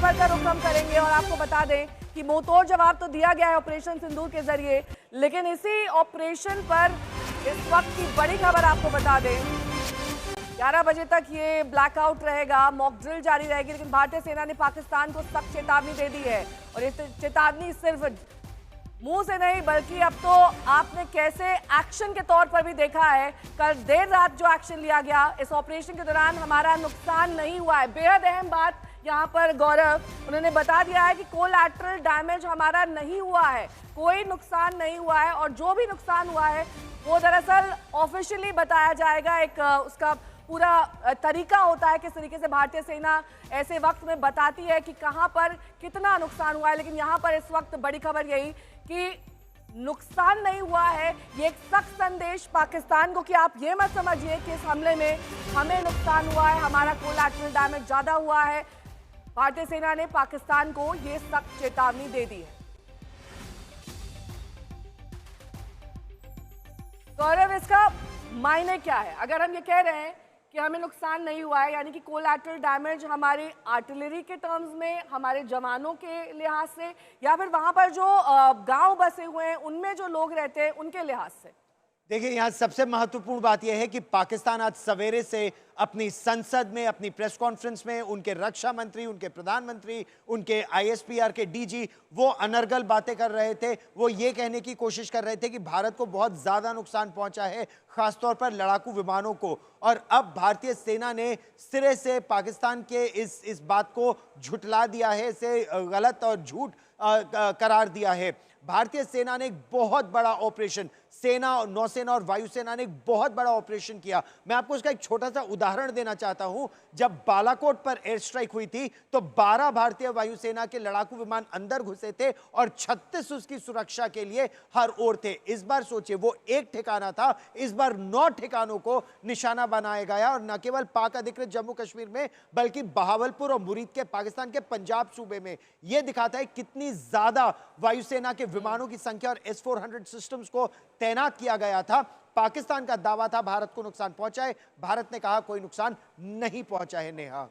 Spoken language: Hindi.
खबर का रुख हम करेंगे और आपको बता दें कि मुंहतोड़ जवाब तो दिया गया है ऑपरेशन सिंदूर के जरिए, लेकिन इसी ऑपरेशन पर इस वक्त की बड़ी खबर आपको बता दें 11 बजे तक ये ब्लैकआउट रहेगा, मॉक ड्रिल जारी रहेगी, लेकिन भारतीय सेना ने पाकिस्तान को सख्त चेतावनी दे दी है। और ये चेतावनी सिर्फ मुंह से नहीं बल्कि अब तो आपने कैसे एक्शन के तौर पर भी देखा है। कल देर रात जो एक्शन लिया गया इस ऑपरेशन के दौरान हमारा नुकसान नहीं हुआ है। बेहद अहम बात यहाँ पर गौरव, उन्होंने बता दिया है कि कोलैटरल डैमेज हमारा नहीं हुआ है, कोई नुकसान नहीं हुआ है, और जो भी नुकसान हुआ है वो दरअसल ऑफिशियली बताया जाएगा। एक उसका पूरा तरीका होता है किस तरीके से भारतीय सेना ऐसे वक्त में बताती है कि कहां पर कितना नुकसान हुआ है। लेकिन यहां पर इस वक्त बड़ी खबर यही कि नुकसान नहीं हुआ है। ये एक सख्त संदेश पाकिस्तान को कि आप ये मत समझिए कि इस हमले में हमें नुकसान हुआ है, हमारा कोलैटरल डैमेज ज्यादा हुआ है। भारतीय सेना ने पाकिस्तान को ये सख्त चेतावनी दे दी है। गौरव, इसका मायने क्या है? अगर हम ये कह रहे हैं कि हमें नुकसान नहीं हुआ है, यानी कि कोलैटरल डैमेज हमारे आर्टिलरी के टर्म्स में, हमारे जवानों के लिहाज से, या फिर वहां पर जो गांव बसे हुए हैं उनमें जो लोग रहते हैं उनके लिहाज से? देखिए, यहाँ सबसे महत्वपूर्ण बात यह है कि पाकिस्तान आज सवेरे से अपनी संसद में, अपनी प्रेस कॉन्फ्रेंस में उनके रक्षा मंत्री, उनके प्रधानमंत्री, उनके आईएसपीआर के डीजी वो अनर्गल बातें कर रहे थे। वो ये कहने की कोशिश कर रहे थे कि भारत को बहुत ज़्यादा नुकसान पहुंचा है, खासतौर पर लड़ाकू विमानों को। और अब भारतीय सेना ने सिरे से पाकिस्तान के इस बात को झुठला दिया है, इसे गलत और झूठ करार दिया है। भारतीय सेना ने एक बहुत बड़ा ऑपरेशन, सेना, नौसेना और वायुसेना ने एक बहुत बड़ा ऑपरेशन किया। मैं आपको इसका एक छोटा सा उदाहरण देना चाहता हूं। जब बालाकोट पर एयर स्ट्राइक हुई थी तो 12 भारतीय वायुसेना के लड़ाकू विमान अंदर घुसे थे और 36 उसकी सुरक्षा के लिए हर ओर थे। इस बार सोचिए, वो एक ठिकाना था, इस बार 9 ठिकानों को निशाना बनाया गया, और न केवल पाक अधिकृत जम्मू कश्मीर में बल्कि बहावलपुर और मुरीद के पाकिस्तान के पंजाब सूबे में। यह दिखाता है कितनी ज्यादा वायुसेना के विमानों की संख्या और S-400 सिस्टम्स को तैनात किया गया था। पाकिस्तान का दावा था भारत को नुकसान पहुंचा है, भारत ने कहा कोई नुकसान नहीं पहुंचा है। नेहा।